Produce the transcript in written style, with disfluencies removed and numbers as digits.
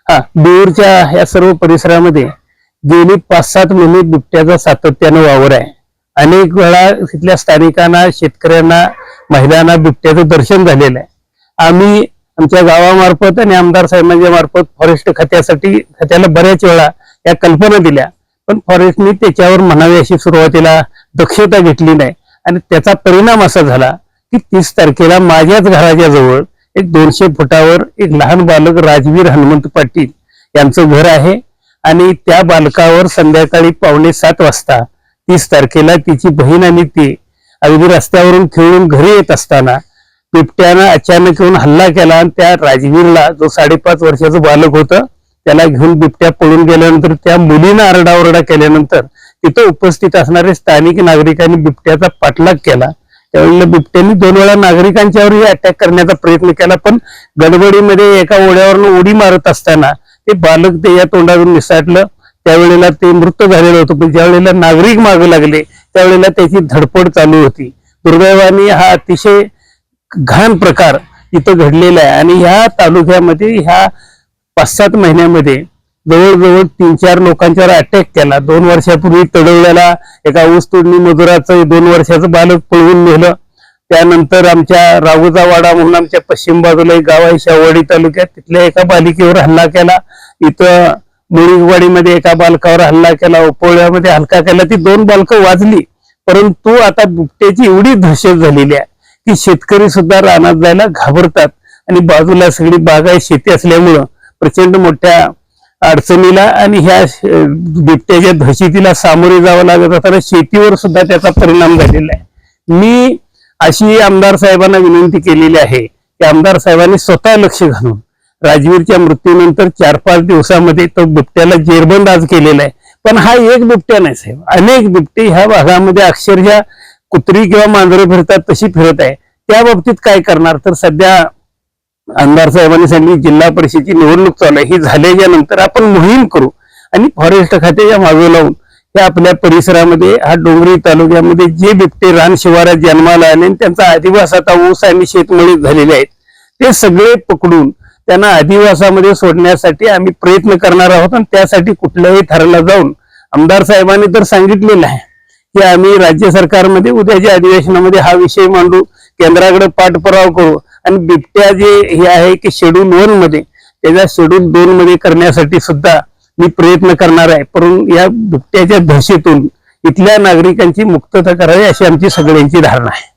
हा, देऊरच्या या सर्व परिसरामध्ये गेली 5-7 महिने बिबट्याचा सातत्यानं वावर आहे. अनेक वेळा तिथल्या स्थानिकांना, शेतकऱ्यांना, महिलांना बिबट्याचं दर्शन झालेलं आहे. आम्ही आमच्या गावामार्फत आणि आमदार साहेबांच्या मार्फत फॉरेस्ट खात्याला बऱ्याच वेळा या कल्पना दिल्या, पण फॉरेस्टने त्याच्यावर म्हणावी अशी सुरुवातीला दक्षता घेतली नाही. आणि त्याचा परिणाम असा झाला की 30 तारखेला माझ्याच घराच्या जवळ एक 200 फुटावर एक लहान बालक राजवीर हनुमंत पाटील यांचं घर आहे. आणि त्या बालकावर संध्याकाळी 6:45 वाजता 30 तारखेला तिची बहीण आणि ती अगदी रस्त्यावरून खेळून घरी येत असताना बिबट्यानं अचानक येऊन हल्ला केला. आणि त्या राजवीरला, जो 5.5 वर्षाचं बालक होतं, त्याला घेऊन बिबट्या पळून गेल्यानंतर त्या मुलीनं आरडाओरडा केल्यानंतर तिथं उपस्थित असणारे स्थानिक नागरिकांनी बिबट्याचा पाठलाग केला. त्यावेळेला बिबट्याने 2 वेळा नागरिकांच्यावरही अटॅक करण्याचा प्रयत्न केला, पण गडबडीमध्ये एका ओढ्यावरून उडी मारत असताना ते बालक त्याच्या तोंडातून निसटलं. त्यावेळेला ते मृत झालेलं होतं. पण ज्यावेळेला नागरिक मागे लागले त्यावेळेला त्याची धडपड चालू होती. दुर्दैवाने हा अतिशय घाण प्रकार इथं घडलेला आहे. आणि ह्या तालुक्यामध्ये ह्या 5-7 महिन्यामध्ये जवळजवळ 3-4 लोकांच्यावर अटॅक केला. 2 वर्षापूर्वी तडवल्याला एका ऊस तोडणी मजुराचं 2 वर्षाचं बालक पळवून नेलं. त्यानंतर आमच्या राघोजा वाडा म्हणून आमच्या पश्चिम बाजूला एक गाव आहे शाहवाडी तालुक्यात, तिथल्या एका बालिकेवर हल्ला केला. इथं मुळीवाडीमध्ये एका बालकावर हल्ला केला. ओपोळ्यामध्ये हल्ला केला. ती 2 बालकं वाजली. परंतु आता बिबट्याची एवढी दहशत झालेली आहे की शेतकरी सुद्धा रानात जायला घाबरतात. आणि बाजूला सगळी बागायत शेती असल्यामुळं प्रचंड मोठ्या अडचणीला आणि ह्या बिबट्याच्या दहशतीला सामोरे जावं लागत असताना शेतीवर सुद्धा त्याचा परिणाम झालेला आहे. मी अशी आमदार साहेबांना विनंती केलेली आहे की आमदार साहेबांनी स्वतः लक्ष घालून राजवीरच्या मृत्यूनंतर 4-5 दिवसामध्ये तो बिबट्याला जेरबंद आज केलेला आहे. पण हा एक बिबट्या नाही साहेब, अनेक बिबटे ह्या भागामध्ये अक्षरशः कुत्री किंवा मांजरे फिरतात तशी फिरत आहे. त्या बाबतीत काय करणार? तर सध्या आमदार साहेबांनी सांगितलं जिल्हा परिषदेची निवडणूक चालू आहे, ही झाल्याच्या नंतर आपण मोहीम करू आणि फॉरेस्ट खात्याच्या मागे लावून हे आपल्या परिसरामध्ये हा डोंगरी तालुक्यामध्ये जे बिबटे रान शिवारात जन्माला आले आणि त्यांचा अधिवास आता ऊस आणि शेतमळीत झालेले आहेत, ते सगळे पकडून त्यांना अधिवासामध्ये सोडण्यासाठी आम्ही प्रयत्न करणार आहोत. आणि त्यासाठी कुठल्याही थराला जाऊन आमदार साहेबांनी तर सांगितलेलं आहे की आम्ही राज्य सरकारमध्ये उद्याच्या अधिवेशनामध्ये हा विषय मांडू, केंद्राकडे पाठपुरावा करू. आणि बिबट्या जे हे आहे की शेड्यूल 1 मध्ये, त्याच्या शेड्यूल 2 मध्ये करण्यासाठी सुद्धा मी प्रयत्न करणार आहे. परंतु या बिबट्याच्या दहशतीतून इथल्या नागरिकांची मुक्तता करावी अशी आमची सगळ्यांची धारणा आहे.